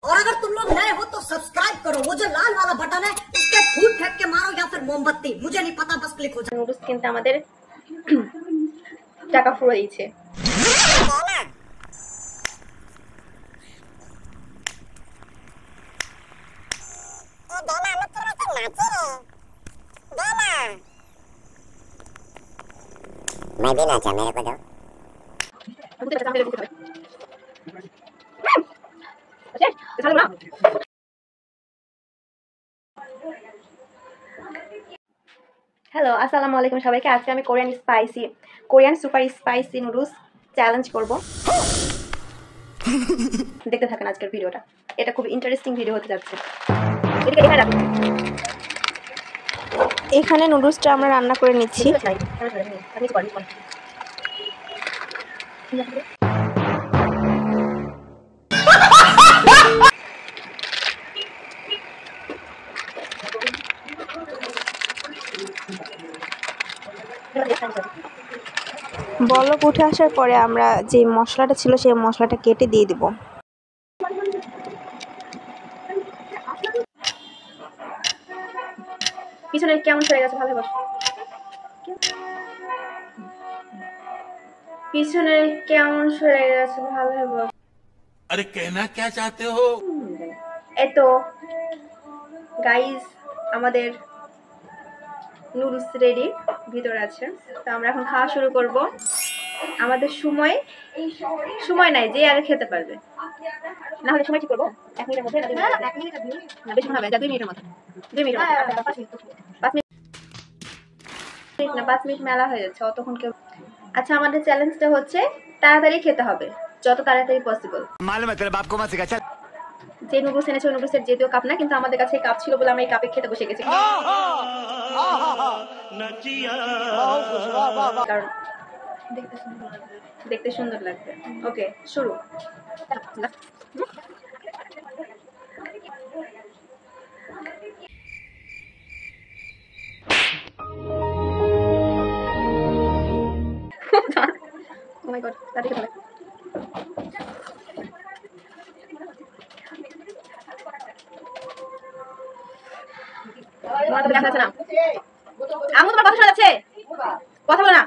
और अगर तुम लोग नए हो तो सब्सक्राइब करो, वो जो लाल वाला बटन है उसके फूट फेंक के मारो या फिर मोमबत्ती, मुझे नहीं पता, बस क्लिक हो जाए। নুডলস কিনতে আমাদের টাকা ফুরিয়ে দিয়েছে। मैं भी नाचा, मेरे को दो। হ্যালো, আসসালামু আলাইকুম সবাইকে। আজকে আমি Korean super spicy noodles challenge করব। দেখতে থাকেন আজকের ভিডিওটা, এটা খুব ইন্টারেস্টিং ভিডিও হতে যাচ্ছে। এখানে নুডলসটা আমরা রান্না করে নিচ্ছি। বলক উঠে আসার পরে আমরা যে মশলাটা ছিল সেই মশলাটা কেটে দিয়ে দেব। পিছনে কেমন সরে গেছে, ভালো বস। পিছনে কেমন সরে গেছে, ভালো বস। अरे कहना क्या चाहते हो? এতো গাইস, আমাদের নুডলস রেডি, ভিতরে আছে। তো আমরা এখন খাওয়া শুরু করব। আমাদের সময় নাই, যে আগে খেতে পারবে। না হলে সময় ঠিক করবো 1 মিনিটের মধ্যে, না বেশি হবে, 2 মিনিটের মধ্যে, 2 মিনিট, 5 মিনিট না, 5 মিনিট মেলা হয়ে যাচ্ছে অতক্ষণ কেউ। আচ্ছা, আমাদের চ্যালেঞ্জটা হচ্ছে তাড়াতাড়ি খেতে হবে, যত তাড়াতাড়ি পসিবল। मालूम है तेरे बाप को मत सिखा, चल। যে নুডলস এনেছে ওই নুডলসের যদিও কাপ না, কিন্তু আমাদের কাছে কাপ ছিল বলে আমরা এই কাপে খেতে বসে গেছি। কারণ দেখতে সুন্দর লাগবে। ওকে, শুরু। Oh my god, তাতে কি হবে? তোমার তো দেখা যাচ্ছে না। আম্মু, তোমার কথা শোনা যাচ্ছে? কথা বলো না।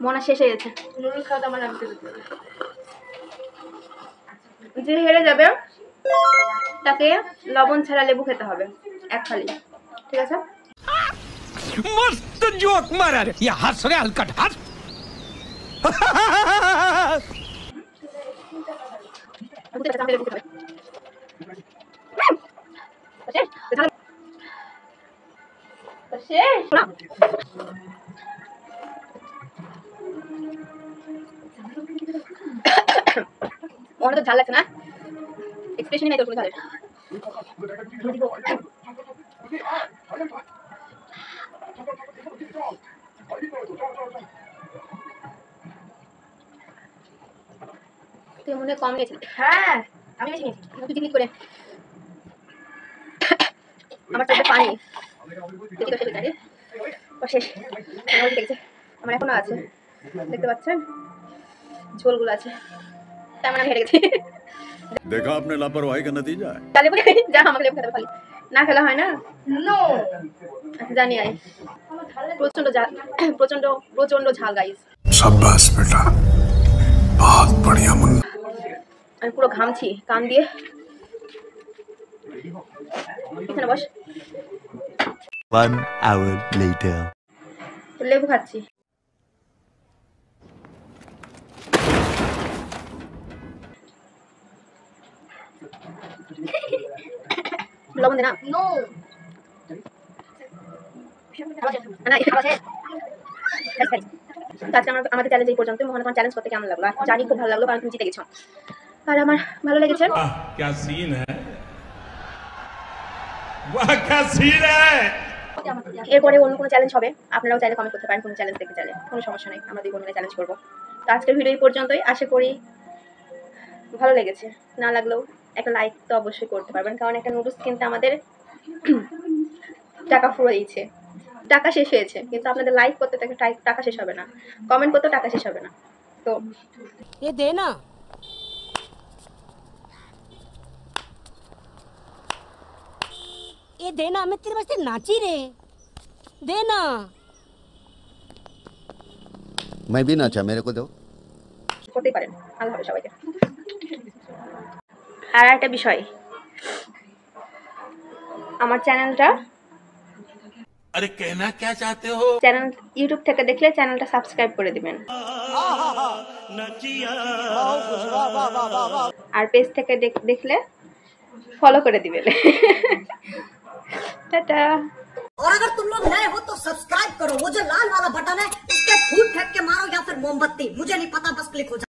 মনে শেষ হয়ে গেছে। নুডলস খাওয়া আমার লাগতে দিতে। যে হেরে যাবে তাকে লবণ ছাড়া লেবু খেতে হবে, 1 থালি, ঠিক আছে? मस्त जोक मारा रे, ये हंस रे हलकट हंस। মনে তো ঝাল লাগছে না, এক্সপ্রেশনই নাই তোর কোনো ঝালের। তুই মনে কম গেছিস? হ্যাঁ, আমি বেশি নিয়েছি। তুই ক্লিক করে আমার চোখে পানি শেষ। দেখছে আমার এখনো আছে, দেখতে পাচ্ছেন ঝোলগুলো আছে, তার মানে আমি হেরে গেছি। देखा आपने लापरवाही का नतीजा है। তাহলে বলে যা আমাকে লেবু খেতে খালি না খেলা হয় না। নো, জানি আই প্রচন্ড ঝাল, প্রচন্ড ঝাল গাইস। शाबाश बेटा, बहुत बढ़िया मुन्ना। আমি পুরো ঘামছি কান দিয়ে। এখানে বস। 1 hour later. লেবু খাচ্ছি। লবণ দে না। নো, আমাদের চ্যালেঞ্জ এই পর্যন্ত। মনে করেন চ্যালেঞ্জ করতে কেমন লাগলো? জানি খুব ভালো লাগলো, কারণ তুমি জিতে গেছো আর আমার ভালো লেগেছে। क्या सीन है, वाह क्या सीन है। এরপরে অন্য কোনো চ্যালেঞ্জ হবে, আপনারাও চাইলে কমেন্ট করতে পারেন। কোনো চ্যালেঞ্জ দেখতে চাইলে কোনো সমস্যা নেই, আমরা 2 বোন মিলে চ্যালেঞ্জ করবো। তো আজকের ভিডিও এই পর্যন্তই। আশা করি ভালো লেগেছে। না লাগলেও একটা লাইক তো অবশ্যই করতে পারবেন, কারণ একটা নুডলস কিনতে আমাদের টাকা ফুরিয়ে দিয়েছে। টাকা শেষ হয়েছে, কিন্তু আপনাদের লাইক করতে টাকা শেষ হবে না, কমেন্ট করতে টাকা শেষ হবে না। তো ये देना ये देना मैं तेरे वास्ते नाची रे देना मैं भी नाचा, मेरे को दो। করতেই পারেন। আল্লাহ হাফেজ সবাইকে। আর একটা বিষয়, আমার চ্যানেলটা अरे कहना क्या चाहते हो? চ্যানেল ইউটিউব থেকে দেখলে চ্যানেলটা সাবস্ক্রাইব করে দিবেন, আর পেজ থেকে দেখলে ফলো করে দিবেন। টাটা। और अगर तुम लोग नए हो तो सब्सक्राइब करो, वो जो लाल वाला बटन है उस पे फूट फेंक के मारो या फिर मोमबत्ती, मुझे नहीं पता, बस क्लिक हो जाए।